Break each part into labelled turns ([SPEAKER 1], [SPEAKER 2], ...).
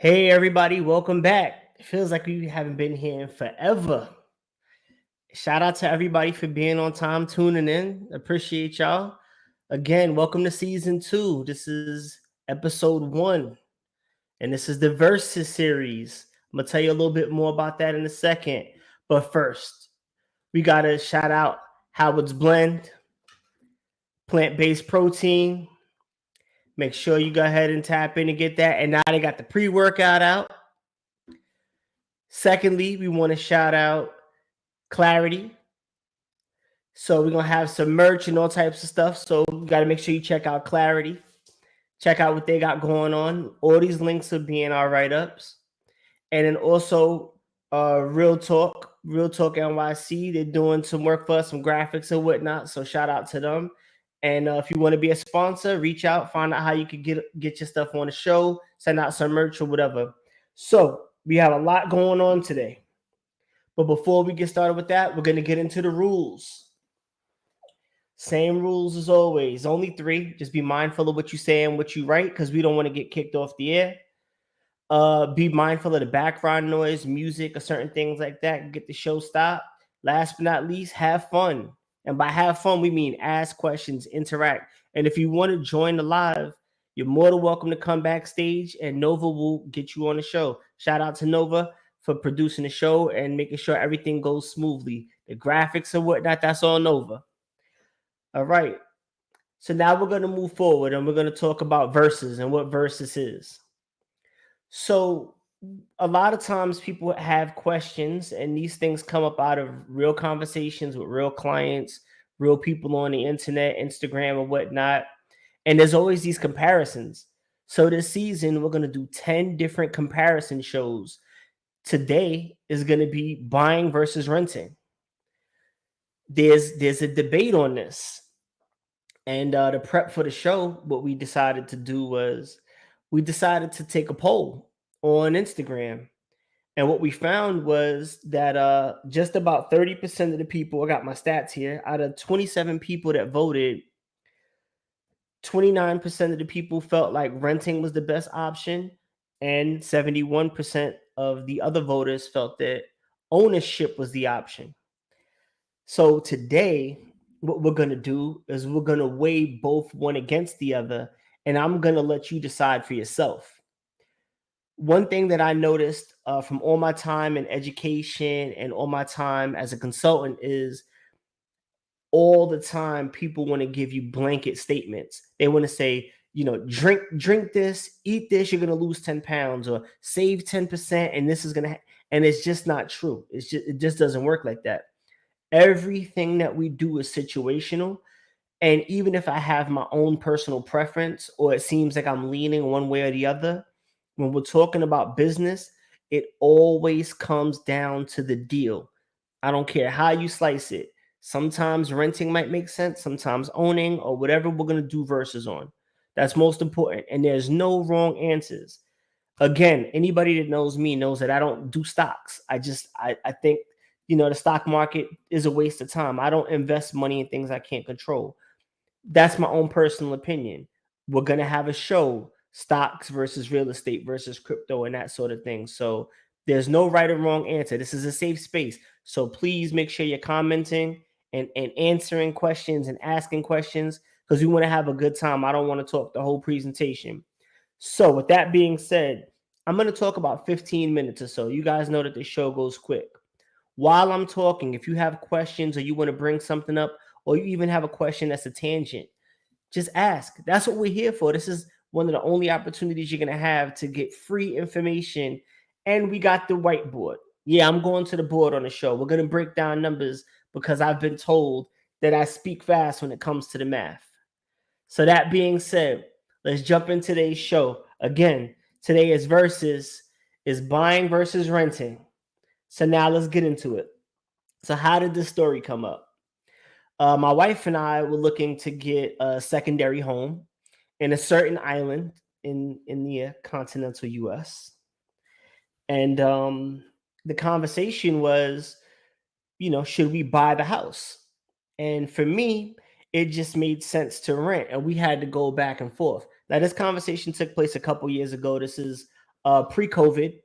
[SPEAKER 1] Hey everybody, welcome back. It feels like we haven't been here in forever. Shout out to everybody for being on time, tuning in. Appreciate y'all. Again, welcome to season 2. This is episode 1, and this is the Versus series. I'm gonna tell you a little bit more about that in a second. But first, we gotta shout out Howard's Blend, plant-based protein. Make sure you go ahead and tap in and get that. And now they got the pre-workout out. Secondly, we want to shout out Clarity. So we're gonna have some merch and all types of stuff. So you got to make sure you check out Clarity. Check out what they got going on. All these links will be in our write-ups. And then also Real Talk NYC. They're doing some work for us, some graphics and whatnot. So shout out to them. And if you want to be a sponsor, reach out, find out how you could get your stuff on the show, send out some merch or whatever. So we have a lot going on today. But before we get started with that, we're going to get into the rules. Same rules as always. Only 3. Just be mindful of what you say and what you write because we don't want to get kicked off the air. Be mindful of the background noise, music, or certain things like that. Get the show stopped. Last but not least, have fun. And by have fun, we mean ask questions, interact. And if you want to join the live, you're more than welcome to come backstage and Nova will get you on the show. Shout out to Nova for producing the show and making sure everything goes smoothly. The graphics and whatnot, that's all Nova. All right. So now we're going to move forward and we're going to talk about verses and what verses is. So a lot of times people have questions and these things come up out of real conversations with real clients, real people on the internet, Instagram or whatnot. And there's always these comparisons. So this season, we're going to do 10 different comparison shows. Today is going to be buying versus renting. There's a debate on this. And the prep for the show, what we decided to do was we decided to take a poll on Instagram. And what we found was that just about 30% of the people, I got my stats here, out of 27 people that voted, 29% of the people felt like renting was the best option. And 71% of the other voters felt that ownership was the option. So today, what we're going to do is we're going to weigh both one against the other, and I'm going to let you decide for yourself. One thing that I noticed from all my time in education and all my time as a consultant is all the time people want to give you blanket statements. They want to say, drink this, eat this, you're going to lose 10 pounds, or save 10%, and this is going to, and it's just not true. It just doesn't work like that. Everything that we do is situational. And even if I have my own personal preference or it seems like I'm leaning one way or the other, when we're talking about business, it always comes down to the deal. I don't care how you slice it. Sometimes renting might make sense, sometimes owning, or whatever we're going to do versus on. That's most important. And there's no wrong answers. Again, anybody that knows me knows that I don't do stocks. I think the stock market is a waste of time. I don't invest money in things I can't control. That's my own personal opinion. We're going to have a show, stocks versus real estate versus crypto and that sort of thing. So there's no right or wrong answer. This is a safe space. So please make sure you're commenting and answering questions and asking questions because we want to have a good time. I don't want to talk the whole presentation. So with that being said, I'm going to talk about 15 minutes or so. You guys know that the show goes quick. While I'm talking, if you have questions or you want to bring something up, or you even have a question that's a tangent, just ask. That's what we're here for. This is one of the only opportunities you're going to have to get free information. And we got the whiteboard. Yeah, I'm going to the board on the show. We're going to break down numbers because I've been told that I speak fast when it comes to the math. So that being said, let's jump into today's show. Again, today is buying versus renting. So now let's get into it. So how did this story come up? My wife and I were looking to get a secondary home in a certain island in the continental U.S. And the conversation was, should we buy the house? And for me, it just made sense to rent, and we had to go back and forth. Now, this conversation took place a couple years ago. This is pre-COVID.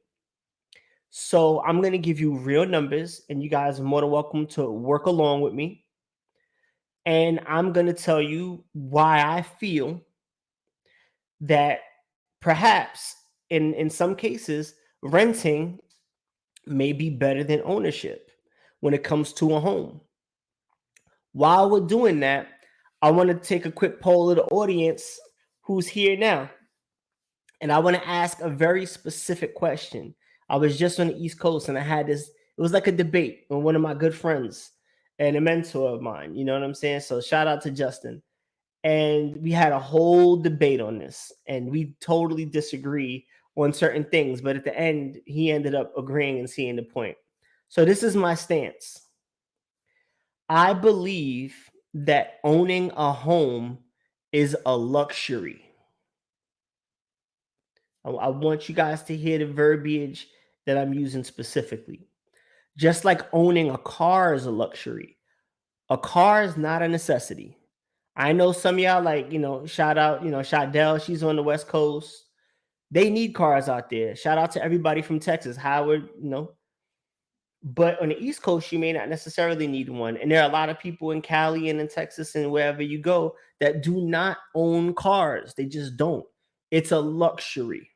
[SPEAKER 1] So I'm going to give you real numbers, and you guys are more than welcome to work along with me. And I'm going to tell you why I feel that perhaps in some cases, renting may be better than ownership when it comes to a home. While we're doing that, I want to take a quick poll of the audience who's here now. And I want to ask a very specific question. I was just on the East Coast and I had this, it was like a debate with one of my good friends and a mentor of mine. You know what I'm saying? So shout out to Justin. And we had a whole debate on this and we totally disagree on certain things. But at the end, he ended up agreeing and seeing the point. So this is my stance. I believe that owning a home is a luxury. I want you guys to hear the verbiage that I'm using specifically. Just like owning a car is a luxury, a car is not a necessity. I know some of y'all like, shout out, Shadell, she's on the West Coast. They need cars out there. Shout out to everybody from Texas, Howard, But on the East Coast, you may not necessarily need one. And there are a lot of people in Cali and in Texas and wherever you go that do not own cars. They just don't. It's a luxury.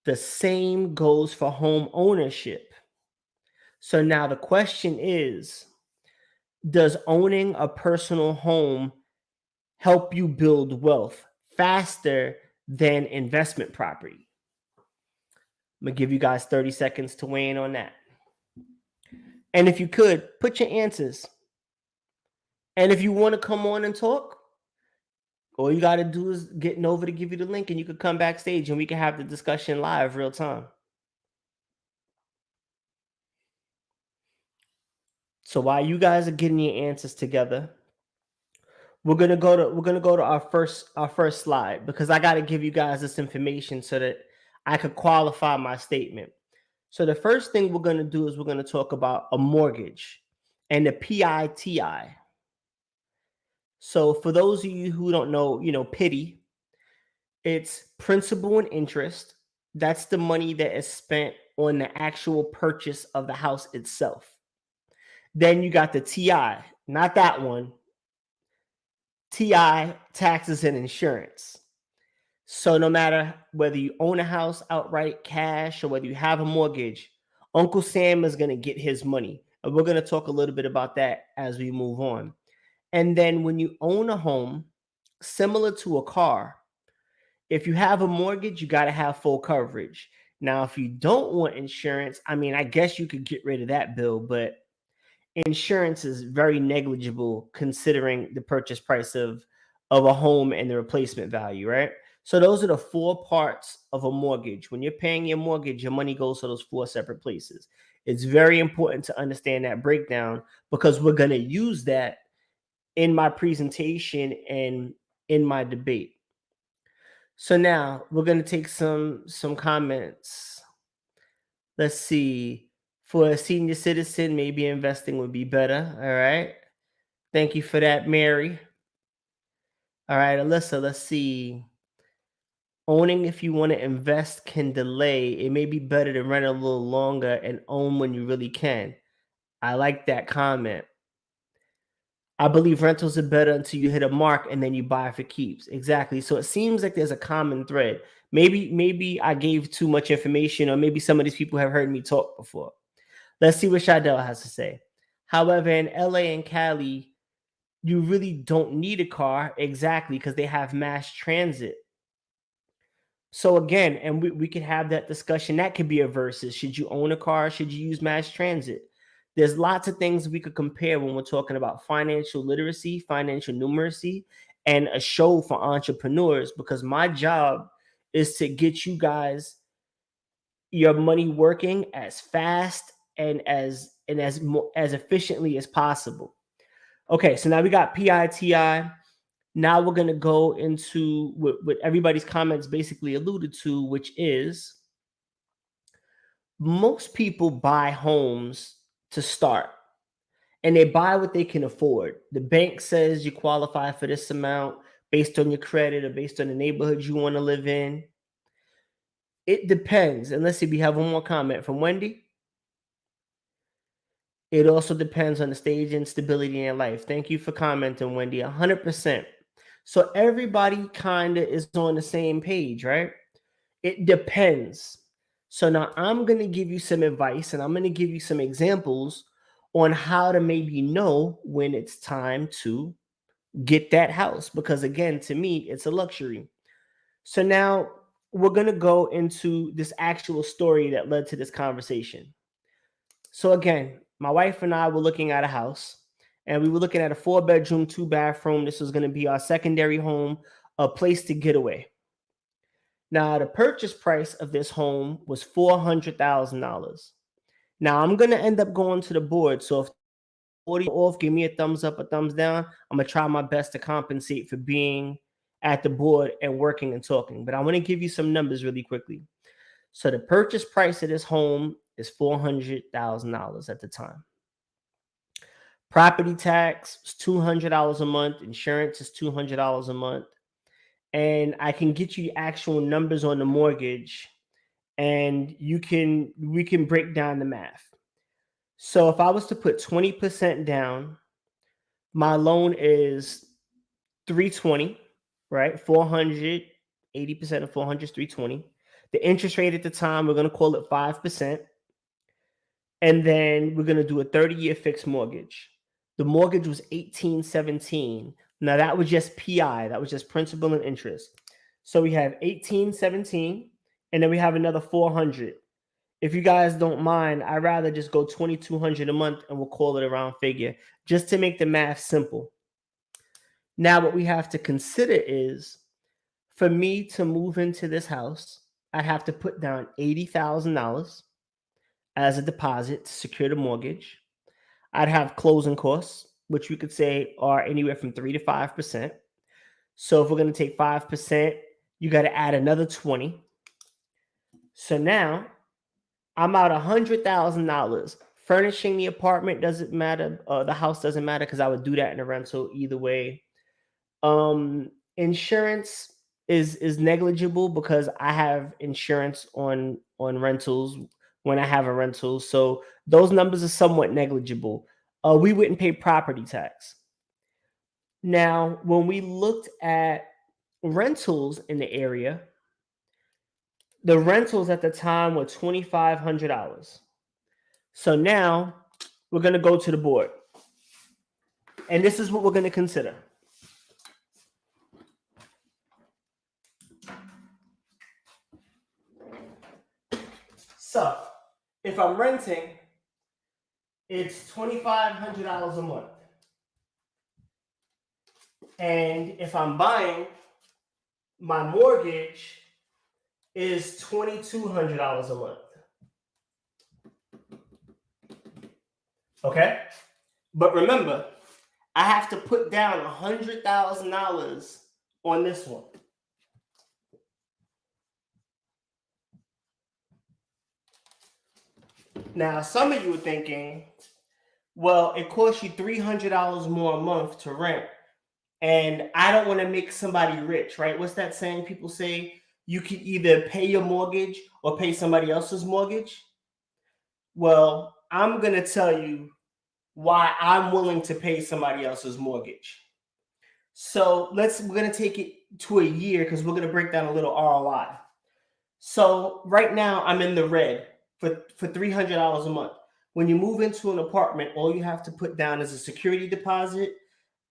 [SPEAKER 1] The same goes for home ownership. So now the question is, does owning a personal home help you build wealth faster than investment property? I'm going to give you guys 30 seconds to weigh in on that. And if you could, put your answers. And if you want to come on and talk, all you got to do is get Nova to give you the link and you could come backstage and we can have the discussion live real time. So while you guys are getting your answers together, we're gonna go to our first slide because I got to give you guys this information so that I could qualify my statement. So the first thing we're gonna do is we're gonna talk about a mortgage and the PITI. So for those of you who don't know, PITI, it's principal and interest. That's the money that is spent on the actual purchase of the house itself. Then you got the TI, not that one. TI, taxes and insurance. So no matter whether you own a house outright cash or whether you have a mortgage, Uncle Sam is going to get his money. And we're going to talk a little bit about that as we move on. And then when you own a home, similar to a car, if you have a mortgage, you got to have full coverage. Now, if you don't want insurance, I guess you could get rid of that bill, but insurance is very negligible considering the purchase price of a home and the replacement value, right? So those are the 4 parts of a mortgage. When you're paying your mortgage, your money goes to those 4 separate places. It's very important to understand that breakdown because we're going to use that in my presentation and in my debate. So now we're going to take some comments. Let's see. For a senior citizen, maybe investing would be better. All right. Thank you for that, Mary. All right, Alyssa, let's see. Owning, if you want to invest, can delay. It may be better to rent a little longer and own when you really can. I like that comment. I believe rentals are better until you hit a mark and then you buy for keeps. Exactly. So it seems like there's a common thread. Maybe I gave too much information, or maybe some of these people have heard me talk before. Let's see what Shadell has to say. However, in LA and Cali, you really don't need a car exactly because they have mass transit. So again, and we could have that discussion. That could be a versus. Should you own a car? Should you use mass transit? There's lots of things we could compare when we're talking about financial literacy, financial numeracy, and a show for entrepreneurs, because my job is to get you guys your money working as fast and as efficiently as possible. Okay, so now we got PITI. Now we're going to go into what everybody's comments basically alluded to, which is most people buy homes to start, and they buy what they can afford. The bank says you qualify for this amount based on your credit or based on the neighborhood you want to live in. It depends. And let's see, we have one more comment from Wendy. It also depends on the stage and stability in your life. Thank you for commenting, Wendy. 100%. So everybody kind of is on the same page, right? It depends. So now I'm going to give you some advice and I'm going to give you some examples on how to maybe know when it's time to get that house. Because again, to me, it's a luxury. So now we're going to go into this actual story that led to this conversation. So again, my wife and I were looking at a house and we were looking at a 4-bedroom, 2-bathroom. This was going to be our secondary home, a place to get away. Now, the purchase price of this home was $400,000. Now, I'm going to end up going to the board. So if audio off, give me a thumbs up, a thumbs down. I'm going to try my best to compensate for being at the board and working and talking. But I want to give you some numbers really quickly. So the purchase price of this home is $400,000 at the time. Property tax is $200 a month. Insurance is $200 a month. And I can get you actual numbers on the mortgage and we can break down the math. So if I was to put 20% down, my loan is 320, right? 400, 80% of 400 is 320. The interest rate at the time, we're going to call it 5%. And then we're going to do a 30-year fixed mortgage. The mortgage was $1,817. Now that was just PI, that was just principal and interest. So we have $1,817, and then we have another $400. If you guys don't mind, I'd rather just go $2,200 a month and we'll call it a round figure just to make the math simple. Now, what we have to consider is for me to move into this house, I'd have to put down $80,000 as a deposit to secure the mortgage. I'd have closing costs, which we could say are anywhere from 3 to 5%. So if we're going to take 5%, you got to add another 20. So now I'm out $100,000. Furnishing the apartment doesn't matter. The house doesn't matter because I would do that in a rental either way. Insurance is negligible because I have insurance on rentals when I have a rental. So those numbers are somewhat negligible. We wouldn't pay property tax. Now, when we looked at rentals in the area, the rentals at the time were $2,500. So now we're going to go to the board. And this is what we're going to consider. So if I'm renting, it's $2,500 a month. And if I'm buying, my mortgage is $2,200 a month. Okay? But remember, I have to put down $100,000 on this one. Now, some of you are thinking, well, it costs you $300 more a month to rent. And I don't want to make somebody rich, right? What's that saying people say? You can either pay your mortgage or pay somebody else's mortgage. Well, I'm going to tell you why I'm willing to pay somebody else's mortgage. So we're going to take it to a year because we're going to break down a little ROI. So right now I'm in the red for $300 a month. When you move into an apartment, all you have to put down is a security deposit,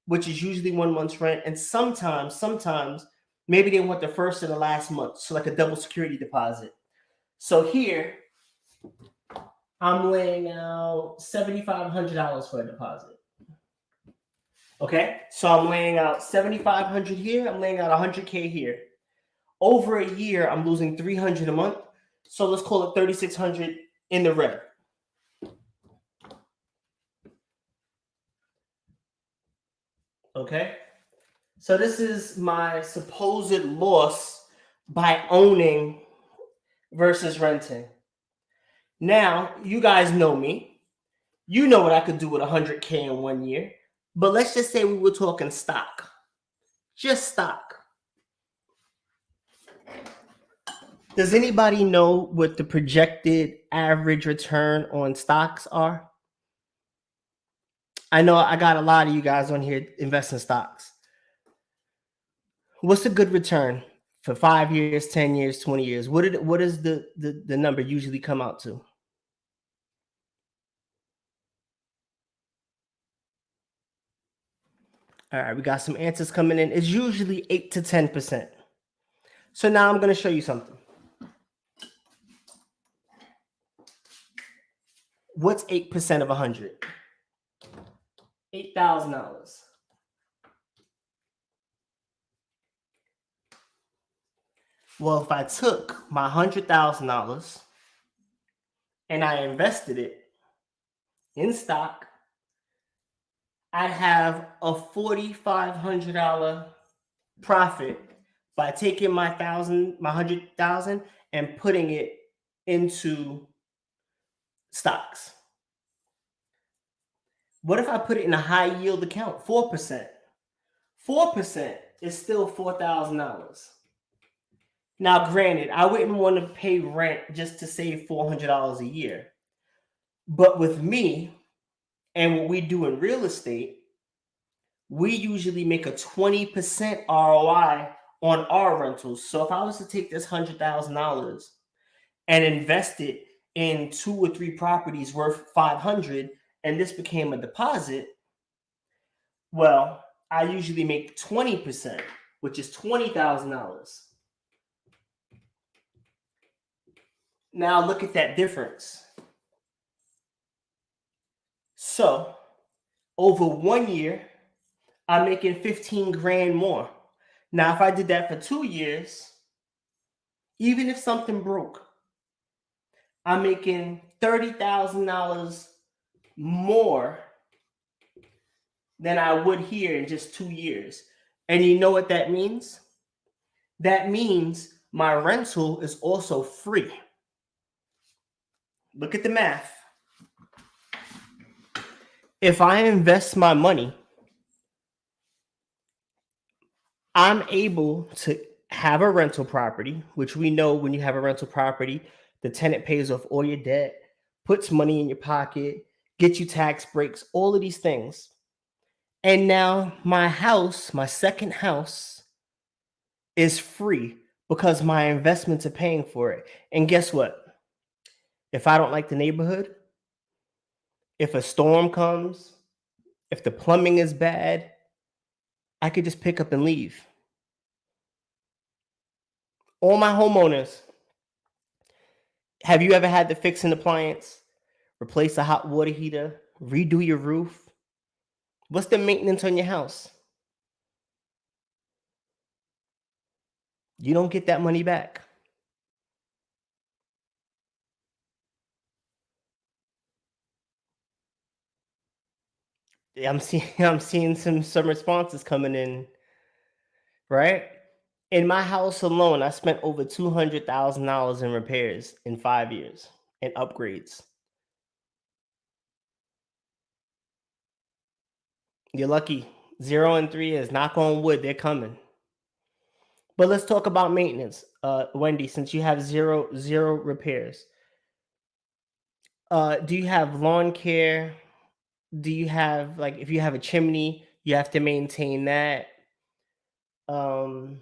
[SPEAKER 1] which is usually 1 month's rent. And sometimes maybe they want the first and the last month. So like a double security deposit. So here I'm laying out $7,500 for a deposit. Okay, so I'm laying out $7,500 here. I'm laying out $100K here. Over a year, I'm losing $300 a month. So let's call it $3,600 in the red. Okay, so this is my supposed loss by owning versus renting. Now, you guys know me. You know what I could do with $100K in 1 year. But let's just say we were talking stock. Just stock. Does anybody know what the projected average return on stocks are? I know I got a lot of you guys on here invest in stocks. What's a good return for 5 years, 10 years, 20 years? What does the number usually come out to? All right, we got some answers coming in. It's usually 8 to 10%. So now I'm going to show you something. What's 8% of 100? $8,000. Well, if I took my $100,000 and I invested it in stock, I'd have a $4,500 profit by taking my 100,000 and putting it into stocks. What if I put it in a high yield account? 4%. 4% is still $4,000. Now, granted, I wouldn't want to pay rent just to save $400 a year. But with me and what we do in real estate, we usually make a 20% ROI on our rentals. So if I was to take this $100,000 and invest it in 2 or 3 properties worth 500, and this became a deposit, well, I usually make 20%, which is $20,000. Now look at that difference. So over 1 year, I'm making 15 grand more. Now, if I did that for 2 years, even if something broke, I'm making $30,000 more than I would here in just 2 years. And you know what that means? That means my rental is also free. Look at the math. If I invest my money, I'm able to have a rental property, which we know when you have a rental property, the tenant pays off all your debt, puts money in your pocket, gets you tax breaks, all of these things. And now my house, my second house, is free because my investments are paying for it. And guess what? If I don't like the neighborhood, if a storm comes, if the plumbing is bad, I could just pick up and leave. All my homeowners, have you ever had to fix an appliance, replace a hot water heater, redo your roof? What's the maintenance on your house? You don't get that money back. I'm seeing some responses coming in, right? In my house alone, I spent over $200,000 in repairs in 5 years and upgrades. You're lucky. 0 and 3 is knock on wood, they're coming. But let's talk about maintenance. Wendy, since you have zero repairs, do you have lawn care? Do you have, like, if you have a chimney, you have to maintain that? Um,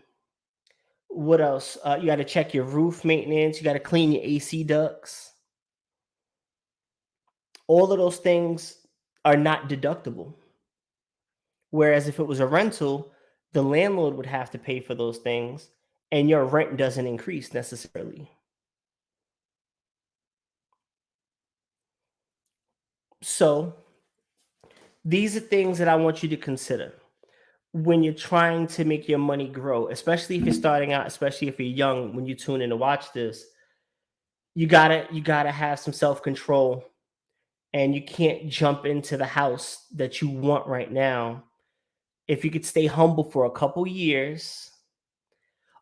[SPEAKER 1] what else? You got to check your roof maintenance. You got to clean your AC ducts. All of those things are not deductible. Whereas if it was a rental, the landlord would have to pay for those things, and your rent doesn't increase necessarily. So these are things that I want you to consider when you're trying to make your money grow, especially if you're starting out, especially if you're young. When you tune in to watch this, you gotta have some self-control, and you can't jump into the house that you want right now. If you could stay humble for a couple years.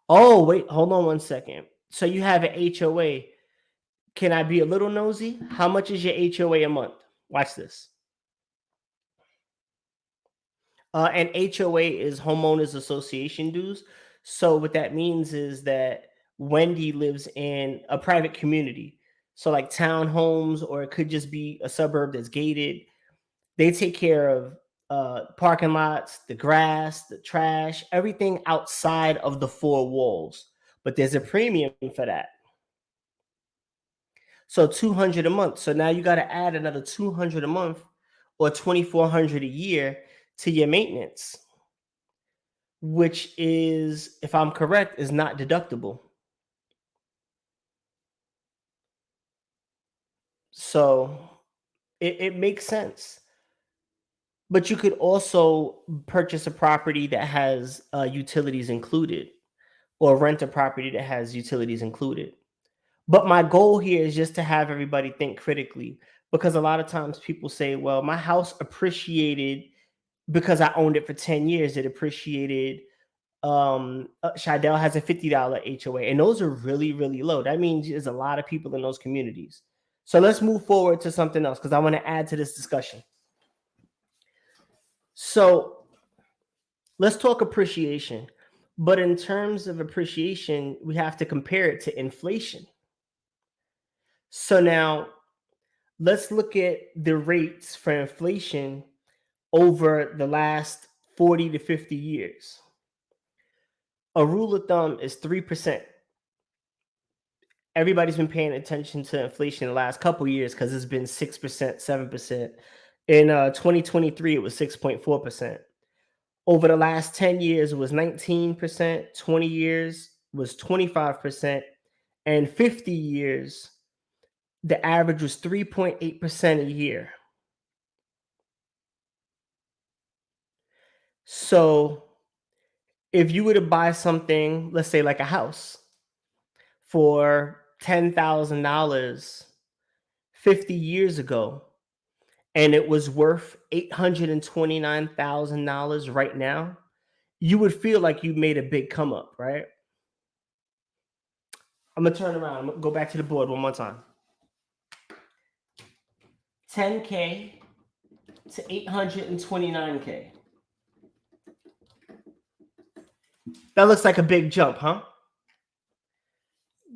[SPEAKER 1] Oh, wait, hold on one second. So you have an HOA. Can I be a little nosy? How much is your HOA a month? Watch this. And HOA is homeowners association dues. So what that means is that Wendy lives in a private community. So like townhomes, or it could just be a suburb that's gated. They take care of parking lots, the grass, the trash, everything outside of the four walls. But there's a premium for that. So 200 a month. So now you got to add another 200 a month or 2400 a year to your maintenance, which is, if I'm correct, is not deductible. So it makes sense. But you could also purchase a property that has utilities included, or rent a property that has utilities included. But my goal here is just to have everybody think critically, because a lot of times people say, well, my house appreciated because I owned it for 10 years. It appreciated. Shidell has a $50 HOA, and those are really, really low. That means there's a lot of people in those communities. So let's move forward to something else, because I want to add to this discussion. So let's talk appreciation. But in terms of appreciation, we have to compare it to inflation. So now let's look at the rates for inflation over the last 40 to 50 years. A rule of thumb is 3%. Everybody's been paying attention to inflation the last couple years because it's been 6%, 7%. In 2023, it was 6.4%. Over the last 10 years, it was 19%. 20 years was 25%. And 50 years, the average was 3.8% a year. So if you were to buy something, let's say like a house, for $10,000 50 years ago, and it was worth $829,000 right now, you would feel like you made a big come up, right? I'm gonna turn around. I'm gonna go back to the board one more time. 10K to 829K. That looks like a big jump, huh?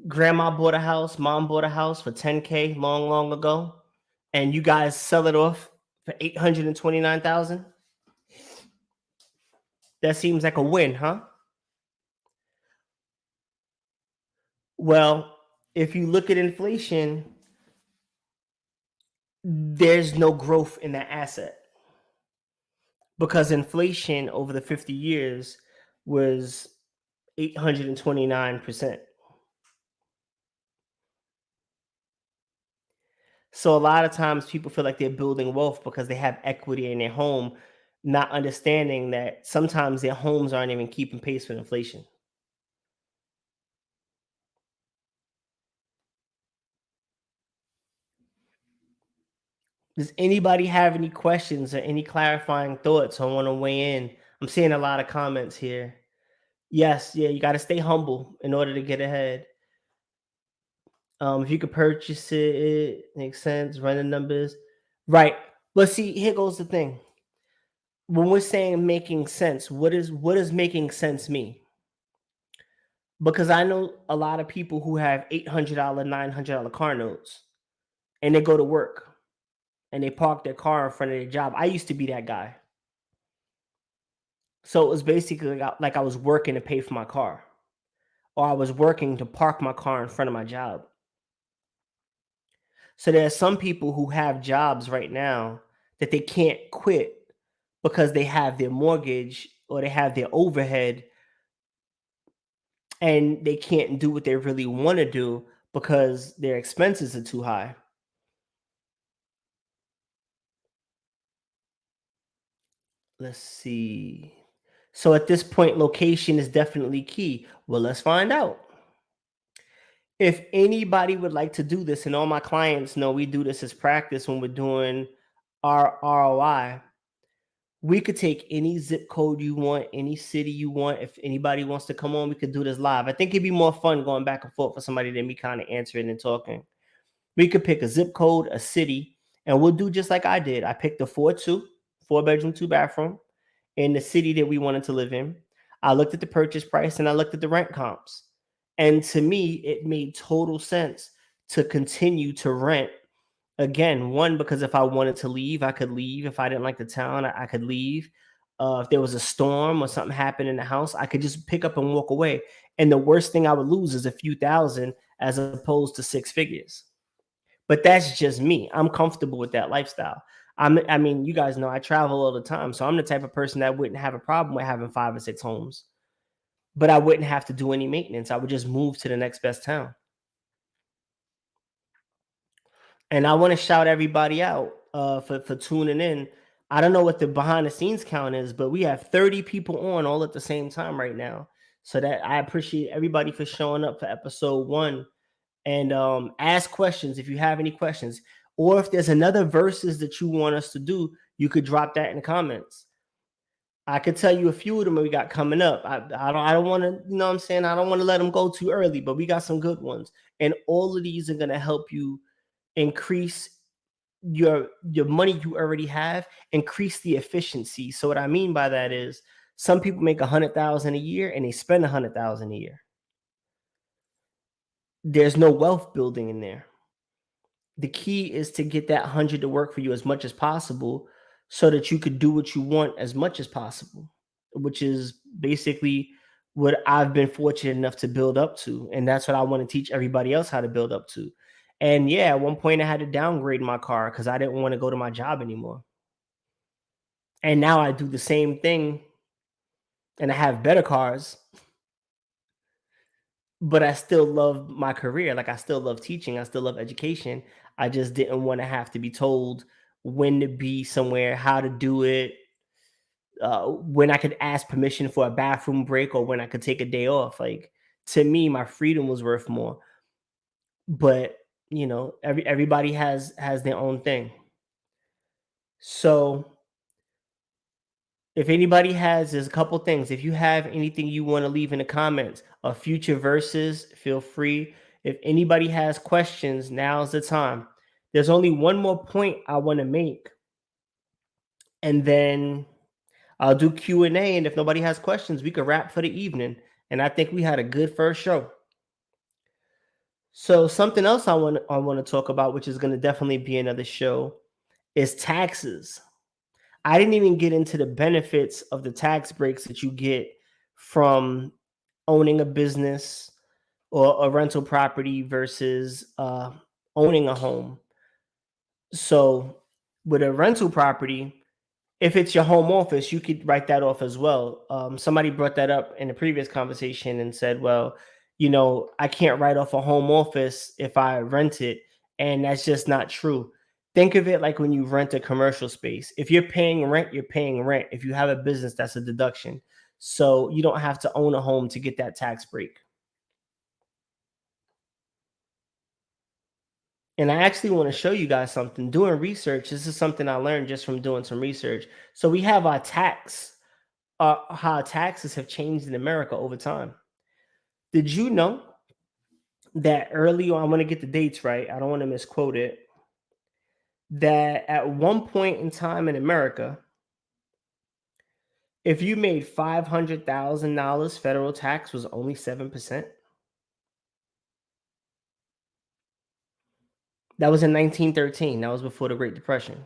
[SPEAKER 1] Grandma bought a house, mom bought a house for 10K long, long ago, and you guys sell it off for 829,000. That seems like a win, huh? Well, if you look at inflation, there's no growth in that asset, because inflation over the 50 years was 829%. So a lot of times people feel like they're building wealth because they have equity in their home, not understanding that sometimes their homes aren't even keeping pace with inflation. Does anybody have any questions or any clarifying thoughts? I want to weigh in. I'm seeing a lot of comments here. Yes, yeah, you got to stay humble in order to get ahead. If you could purchase it, it makes sense. Run the numbers, right? But see, here goes the thing. When we're saying making sense, what does making sense mean? Because I know a lot of people who have $800, $900 car notes, and they go to work and they park their car in front of their job. I used to be that guy. So it was basically like I was working to pay for my car, or I was working to park my car in front of my job. So there are some people who have jobs right now that they can't quit because they have their mortgage or they have their overhead, and they can't do what they really want to do because their expenses are too high. Let's see. So at this point, location is definitely key. Well, let's find out. If anybody would like to do this, and all my clients know we do this as practice when we're doing our ROI, we could take any zip code you want, any city you want. If anybody wants to come on, we could do this live. I think it'd be more fun going back and forth for somebody than me kind of answering and talking. We could pick a zip code, a city, and we'll do just like I did. I picked a 4-2, 4-bedroom, 2-bathroom in the city that we wanted to live in. I looked at the purchase price and I looked at the rent comps. And to me, it made total sense to continue to rent. Again, one, because if I wanted to leave, I could leave. If I didn't like the town, I could leave. If there was a storm or something happened in the house, I could just pick up and walk away. And the worst thing I would lose is a few thousand as opposed to six figures. But that's just me. I'm comfortable with that lifestyle. I mean, you guys know I travel all the time. So I'm the type of person that wouldn't have a problem with having 5 or 6 homes, but I wouldn't have to do any maintenance. I would just move to the next best town. And I want to shout everybody out for tuning in. I don't know what the behind the scenes count is, but we have 30 people on all at the same time right now. So that I appreciate everybody for showing up for episode 1. And ask questions if you have any questions, or if there's another verses that you want us to do, you could drop that in the comments. I could tell you a few of them we got coming up. I don't want to, you know what I'm saying? I don't want to let them go too early, but we got some good ones. And all of these are going to help you increase your money you already have, increase the efficiency. So what I mean by that is some people make 100,000 a year and they spend 100,000 a year. There's no wealth building in there. The key is to get that 100 to work for you as much as possible so that you could do what you want as much as possible, which is basically what I've been fortunate enough to build up to. And that's what I want to teach everybody else how to build up to. And yeah, at one point I had to downgrade my car because I didn't want to go to my job anymore. And now I do the same thing and I have better cars, but I still love my career. Like I still love teaching, I still love education. I just didn't want to have to be told when to be somewhere, how to do it, when I could ask permission for a bathroom break or when I could take a day off. Like to me, my freedom was worth more. But everybody has their own thing. So if anybody has, there's a couple things. If you have anything you want to leave in the comments of future verses, feel free. If anybody has questions, now's the time. There's only one more point I want to make, and then I'll do Q&A. And if nobody has questions, we could wrap for the evening. And I think we had a good first show. So something else I want to talk about, which is going to definitely be another show, is taxes. I didn't even get into the benefits of the tax breaks that you get from owning a business or a rental property versus owning a home. So with a rental property, if it's your home office, you could write that off as well. Somebody brought that up in a previous conversation and said, well, I can't write off a home office if I rent it. And that's just not true. Think of it like when you rent a commercial space. If you're paying rent, you're paying rent. If you have a business, that's a deduction. So you don't have to own a home to get that tax break. And I actually want to show you guys something. Doing research, this is something I learned just from doing some research. So we have our how taxes have changed in America over time. Did you know that early on, I want to get the dates right, I don't want to misquote it, that at one point in time in America, if you made $500,000, federal tax was only 7%? That was in 1913. That was before the Great Depression.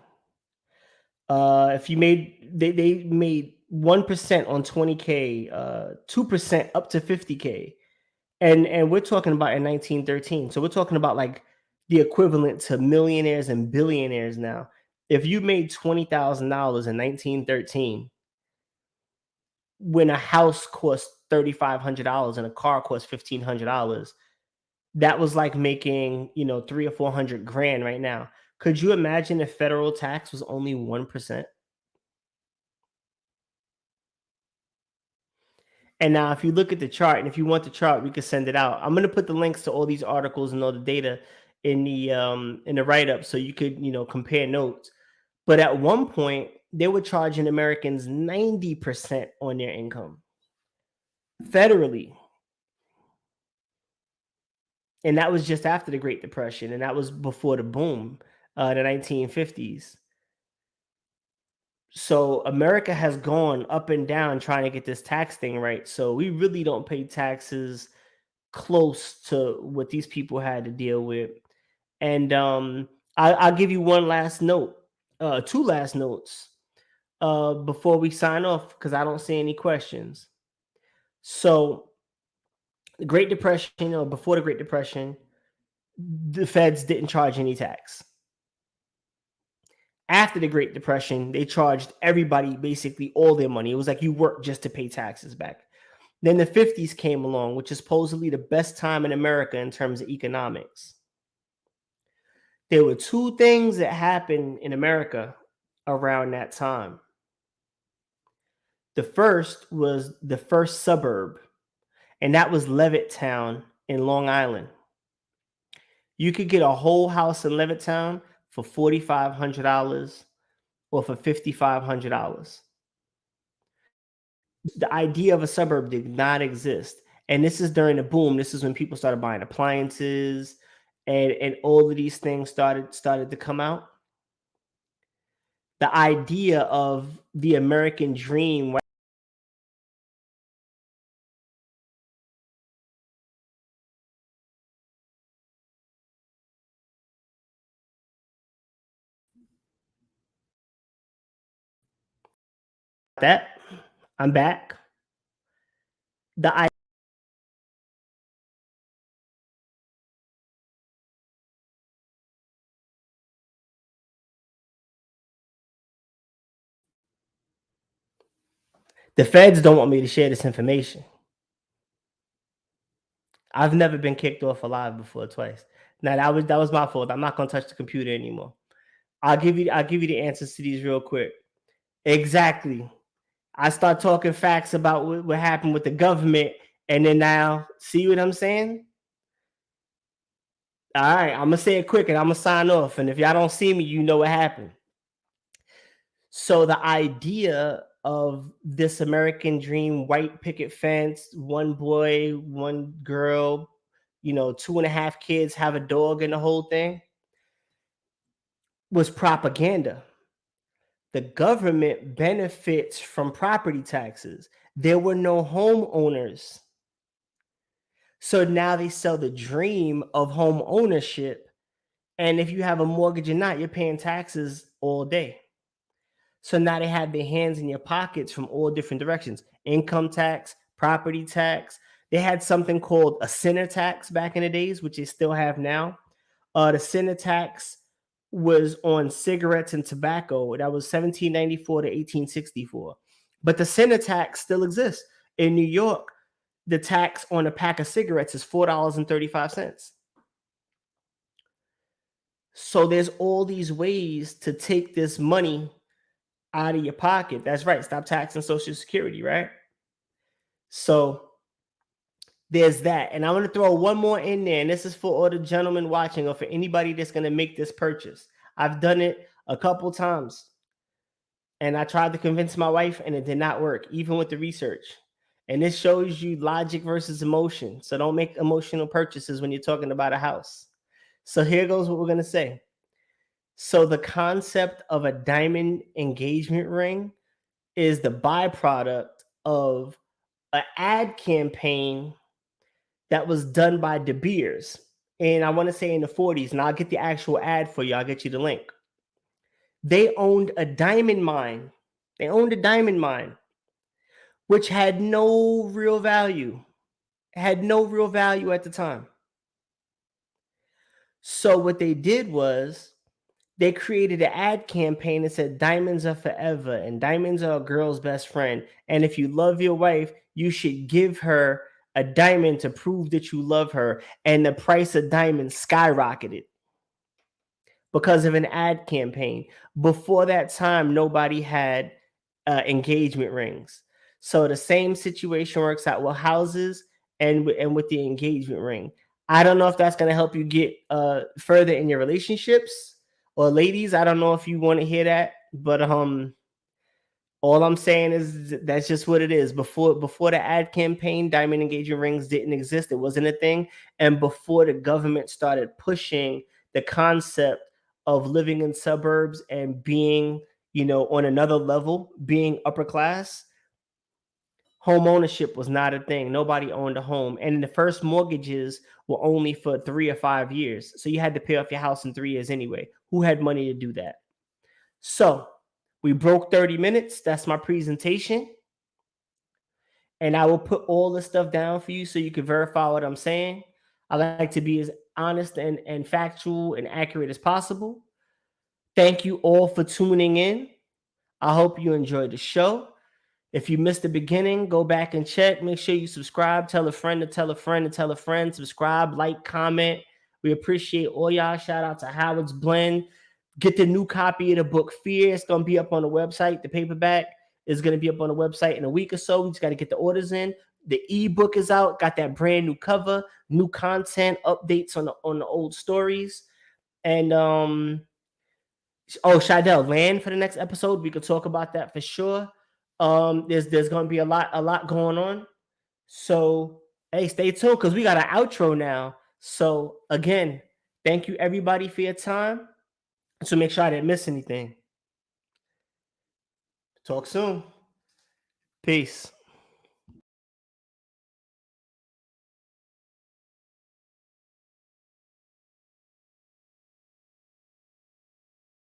[SPEAKER 1] If you made they made 1% on 20K, 2% up to 50K. And we're talking about in 1913. So we're talking about like the equivalent to millionaires and billionaires now. If you made $20,000 in 1913, when a house cost $3,500 and a car cost $1,500, that was like making, 300 or 400 grand right now. Could you imagine if federal tax was only 1%? And now, if you look at the chart, and if you want the chart, we can send it out. I'm going to put the links to all these articles and all the data in the write up, so you could compare notes. But at one point, they were charging Americans 90% on their income federally, and that was just after the Great Depression, and that was before the boom, the 1950s. So America has gone up and down trying to get this tax thing right. So we really don't pay taxes close to what these people had to deal with. And I'll give you one last note, two last notes before we sign off because I don't see any questions. So, the Great Depression, or before the Great Depression, the feds didn't charge any tax. After the Great Depression, they charged everybody basically all their money. It was like you worked just to pay taxes back. Then the 50s came along, which is supposedly the best time in America in terms of economics. There were two things that happened in America around that time. The first was the first suburb, and that was Levittown in Long Island. You could get a whole house in Levittown for $4,500 or for $5,500. The idea of a suburb did not exist. And this is during the boom. This is when people started buying appliances and all of these things started to come out. The idea of the American dream. That I'm back. The the feds don't want me to share this information. I've never been kicked off alive before twice. Now that was my fault. I'm not gonna touch the computer anymore. I'll give you the answers to these real quick. Exactly. I start talking facts about what happened with the government, and then now see what I'm saying? All right, I'm gonna say it quick and I'm gonna sign off. And if y'all don't see me, you know what happened. So the idea of this American dream, white picket fence, one boy, one girl, 2.5 kids, have a dog, and the whole thing was propaganda. The government benefits from property taxes. There were no homeowners. So now they sell the dream of home ownership. And if you have a mortgage or not, you're paying taxes all day. So now they have their hands in your pockets from all different directions: income tax, property tax. They had something called a sinner tax back in the days, which they still have now. The sinner tax was on cigarettes and tobacco. That was 1794 to 1864. But the sinner tax still exists. In New York, the tax on a pack of cigarettes is $4.35. So there's all these ways to take this money out of your pocket. That's right. Stop taxing Social Security, right? So there's that. And I'm going to throw one more in there. And this is for all the gentlemen watching, or for anybody that's going to make this purchase. I've done it a couple times. And I tried to convince my wife, and it did not work, even with the research. And this shows you logic versus emotion. So don't make emotional purchases when you're talking about a house. So here goes what we're going to say. So the concept of a diamond engagement ring is the byproduct of an ad campaign that was done by De Beers. And I want to say in the 40s, and I'll get the actual ad for you. I'll get you the link. They owned a diamond mine. They owned a diamond mine, which had no real value. Had no real value at the time. So what they did was they created an ad campaign that said diamonds are forever and diamonds are a girl's best friend. And if you love your wife, you should give her a diamond to prove that you love her. And the price of diamonds skyrocketed because of an ad campaign. Before that time, nobody had engagement rings. So the same situation works out with houses and with the engagement ring. I don't know if that's going to help you get further in your relationships, or ladies, I don't know if you want to hear that, but all I'm saying is that's just what it is. Before the ad campaign, diamond engagement rings didn't exist. It wasn't a thing. And before the government started pushing the concept of living in suburbs and being, on another level, being upper class, home ownership was not a thing. Nobody owned a home. And the first mortgages were only for 3 or 5 years. So you had to pay off your house in 3 years anyway. Who had money to do that? So we broke 30 minutes. That's my presentation. And I will put all the stuff down for you so you can verify what I'm saying. I like to be as honest and factual and accurate as possible. Thank you all for tuning in. I hope you enjoyed the show. If you missed the beginning, go back and check. Make sure you subscribe. Tell a friend to tell a friend to tell a friend. Subscribe, like, comment. We appreciate all y'all. Shout out to Howard's Blend. Get the new copy of the book Fear. It's going to be up on the website. The paperback is going to be up on the website in a week or so. We just got to get the orders in. The ebook is out. Got that brand new cover, new content, updates on the old stories. And Shadell, land for the next episode. We could talk about that for sure. There's gonna be a lot going on. So hey, stay tuned because we got an outro now. So again, thank you everybody for your time. So make sure I didn't miss anything. Talk soon. Peace.